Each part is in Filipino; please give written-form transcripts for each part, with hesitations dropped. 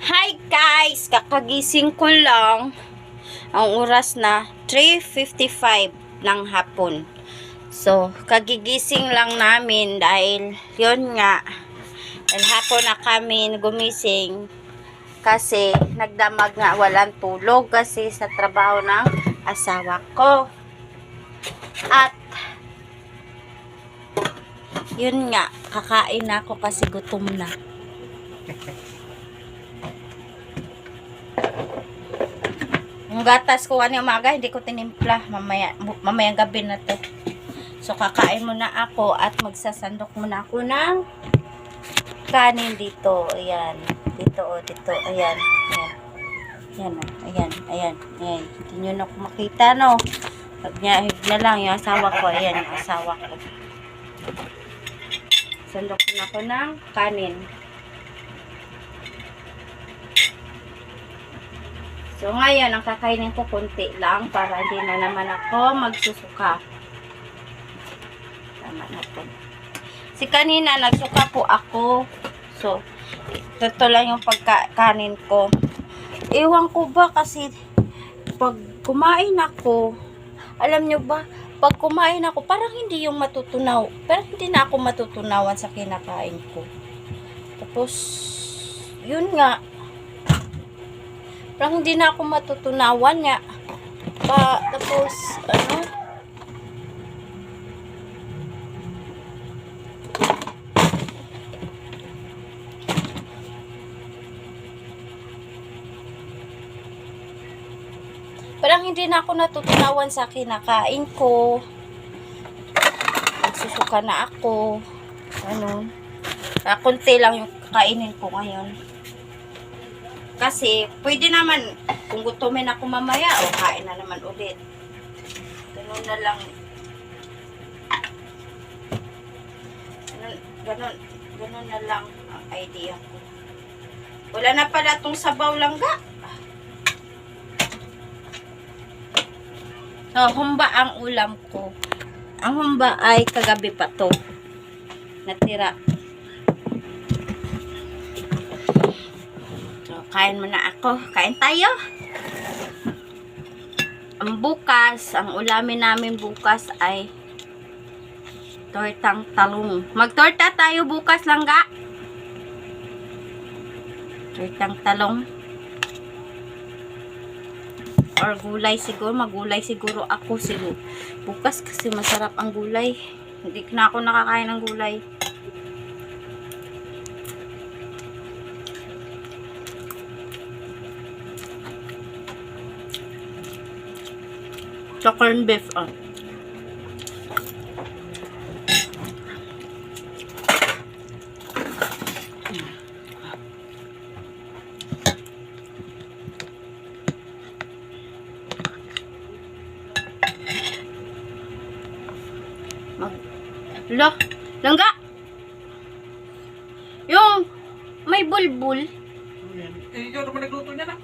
Hi guys! Kakagising ko lang. Ang oras na 3:55 ng hapon. So, kagigising lang namin dahil yun nga. Dahil hapon na kami gumising kasi nagdamag nga walang tulog kasi sa trabaho ng asawa ko. At yun nga, kakain ako kasi gutom na. Yung gatas ko ano umaga, hindi ko tinimpla. Mamayang gabi na to. So, kakain muna ako at magsasandok muna ako ng kanin dito. Ayan. Dito, dito. Ayan. Ayan. Ayan, ayan, ayan. Ayan. Hindi nyo na ako makita, no? Pagnyahig na lang yung asawa ko. Ayan, yung asawa ko. Sandok na ako ng kanin. So, ngayon, ang kakainin ko konti lang para hindi na naman ako magsusuka. Tama na po. Si kanina, nagsuka po ako. So, ito lang yung pagkanin ko. Ewan ko ba kasi pag kumain ako, alam nyo ba, pag kumain ako, parang hindi yung matutunaw. Pero hindi na ako matutunawan sa kinakain ko. Tapos, yun nga, parang hindi na ako matutunawan niya. Tapos, ano? Parang hindi na ako natutunawan sa kinakain ko. Nagsusuka na ako. Ano? Kunti lang yung kakainin ko ngayon. Kasi, pwede naman, kung gutumin ako mamaya, o kain na naman ulit. Ganun na lang. Ganun na lang ang idea ko. Wala na pala itong sabaw langga. So, humba ang ulam ko. Ang humba ay kagabi pa to. Natira. Kain muna ako. Kain tayo. Ang bukas, ang ulamin namin bukas ay tortang talong. Magtorta tayo bukas lang ga. Tortang talong. Or gulay siguro. Magulay siguro ako siguro. Bukas kasi masarap ang gulay. Hindi na ako nakakain ng gulay. Sa corn beef, oh. Langga! Yung may bulbul. Ikaw naman nagluto niya na.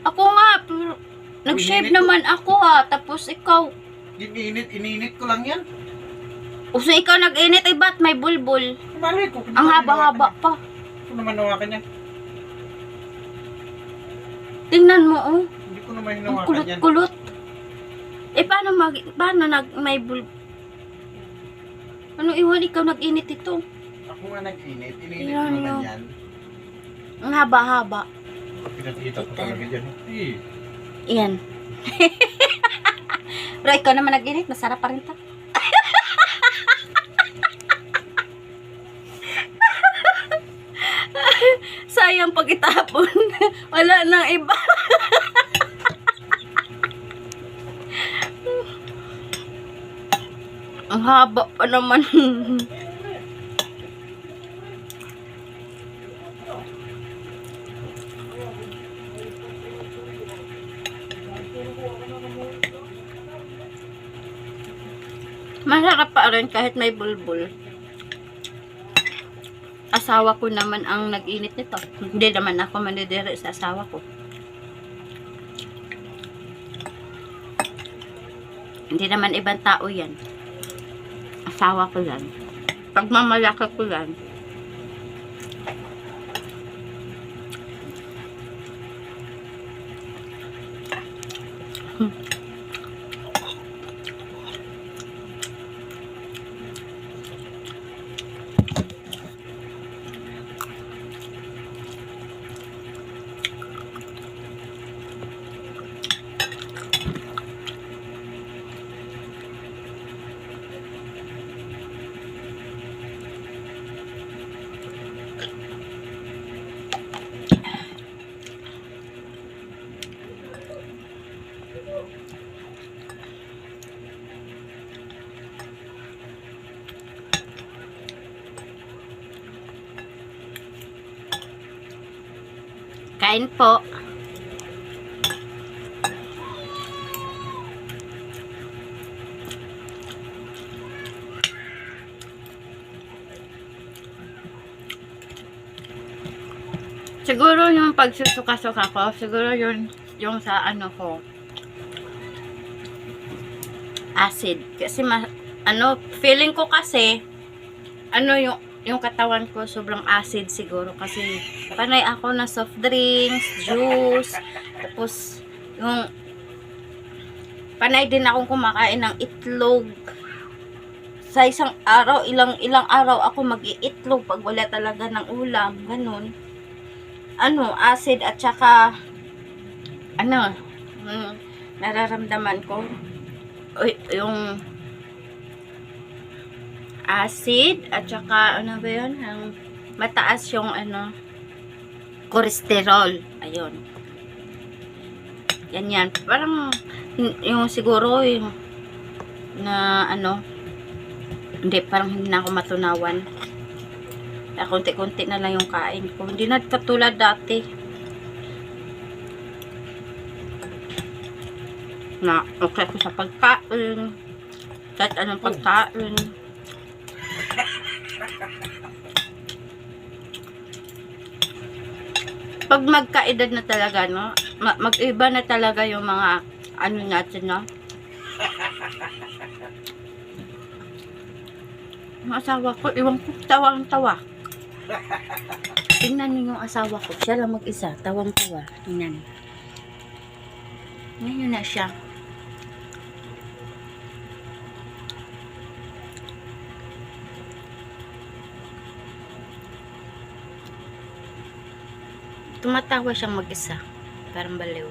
Ako nga, pero nag-shave naman ako ha. Tapos ikaw. Ininit ko lang yan. So ikaw nag-init, ba't may bulbul? Balik ko. Ang haba-haba pa. Ito naman nawakan niya. Tingnan mo, oh. Hindi ko naman Ang hinawakan yan. kulot-kulot. Paano may bulbul? Ano iwan ikaw nag-init ito? Ako nga nag-init. Ininit Yan, ko naman yun. yan. Ang haba-haba. Pinakita ko talaga dyan. Iyan. Pero ikaw naman nag-init, masarap pa rin ta. Sayang pag itapon. Wala nang iba. Ang haba pa naman. Masarap pa rin kahit may bulbul. Asawa ko naman ang nag-init nito. Hindi naman ako mandidiri sa asawa ko. Hindi naman ibang tao yan. Asawa ko yan. Pagmamalaki ko yan. Kain po. Siguro yung pagsusuka-suka ko, siguro yun yung sa ano ko, acid. Kasi feeling ko kasi yung katawan ko sobrang acid siguro kasi panay ako na soft drinks, juice, tapos yung panay din akong kumakain ng itlog. Sa isang araw, ilang araw ako mag-iitlog pag wala talaga ng ulam, ganun. Acid at saka nararamdaman ko yung acid at saka ba yun, ang mataas yung cholesterol, ayun, yan parang yung siguro yung na hindi, parang hindi na ako matunawan. Konti-konti na lang yung kain ko. Hindi na katulad dati. Na okay ako sa pagkain. Kahit anong pagkain. Pag magkaedad na talaga, no? Mag-iba na talaga yung mga natin, no? Yung asawa ko, iwan ko, tawang-tawa. Tingnan niyo yung asawa ko. Siya lang mag-isa. Tawang-tawa. Tingnan. Ngayon na siya. Tumatawa siyang mag-isa. Parang baliw.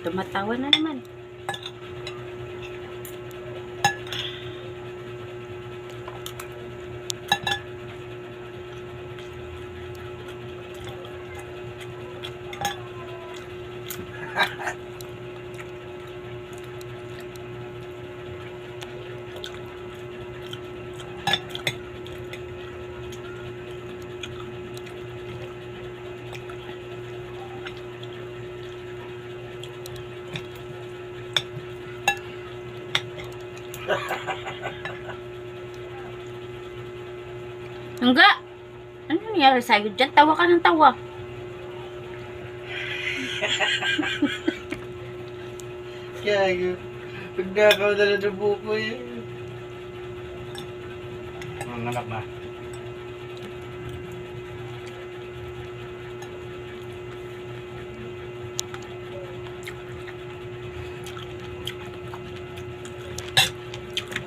Tumatawa na naman. Enggak. Ano nangyari sa'yo dyan? Tawa ka ng tawa. Kaya pagdakaw na lang ng buko yun. Ang anak na.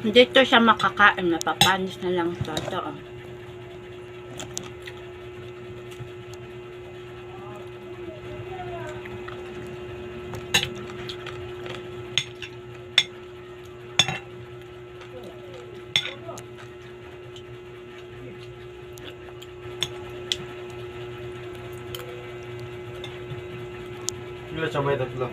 Dito siya makakain. Napapanis na lang ito. Ito, oh. Ilan sabay tatlo?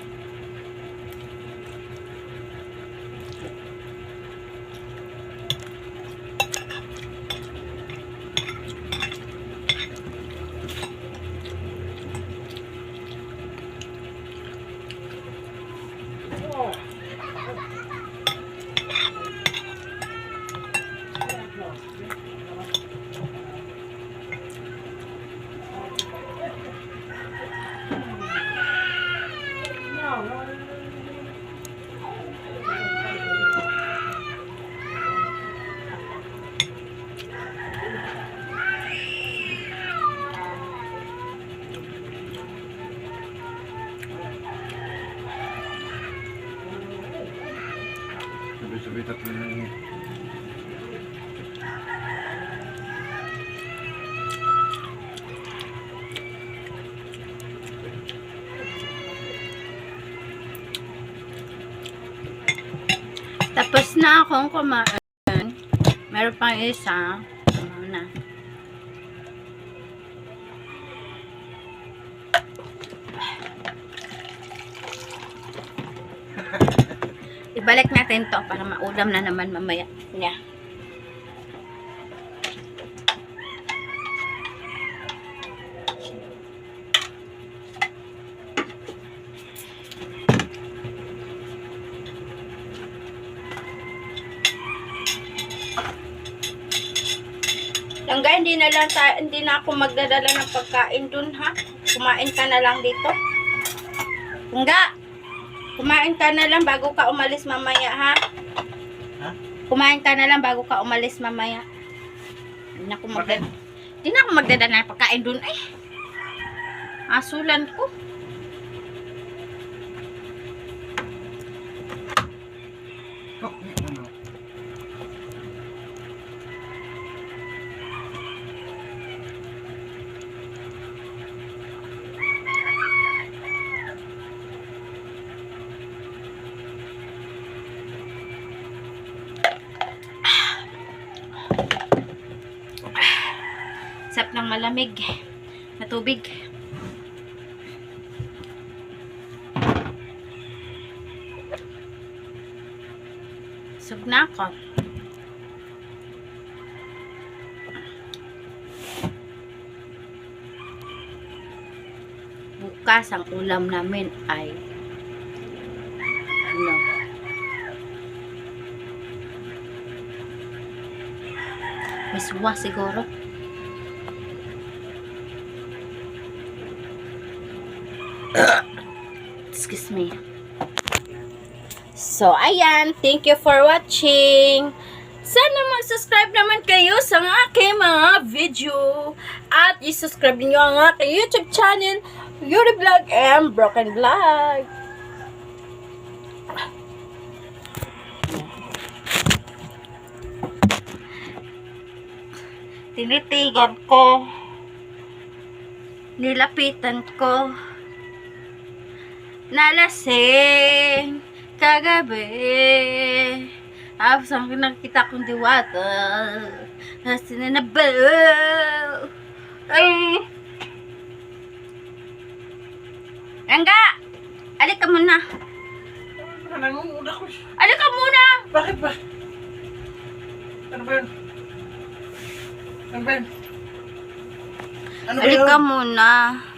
Sabi tatlo na yun. Tapos na akong kumain. Meron pang isa. Ano na. Ibalik natin to para maulam na naman mamaya. Yeah. Langga, hindi na ako magdadala ng pagkain dun, ha? Kumain ka na lang dito. Langga, kumain ka na lang bago ka umalis mamaya, ha? Ha? Kumain ka na lang bago ka umalis mamaya. Hindi na ako magdadala ng pagkain dun, eh. Asulan ko. Oh, ano? Sarap ng malamig na tubig. Sug na ako. Bukas ang ulam namin ay ano? Miswa siguro. Excuse me. So, ayan. Thank you for watching. Sana mag-subscribe naman kayo sa aking mga video. At i-subscribe niyo ang aking YouTube channel, Yuri Vlog and Broken Vlog. Tinitigan ko. Nilapitan ko. Nalasing kagabi. Tapos ang nakita kong diwata. Sinanabaw. Ay! Langga! Alik ka muna. Nangunguna ko siya. Alik ka muna! Bakit ba? Ano ba yun? Ano ba yun? Ano ba Alik yun? ka muna.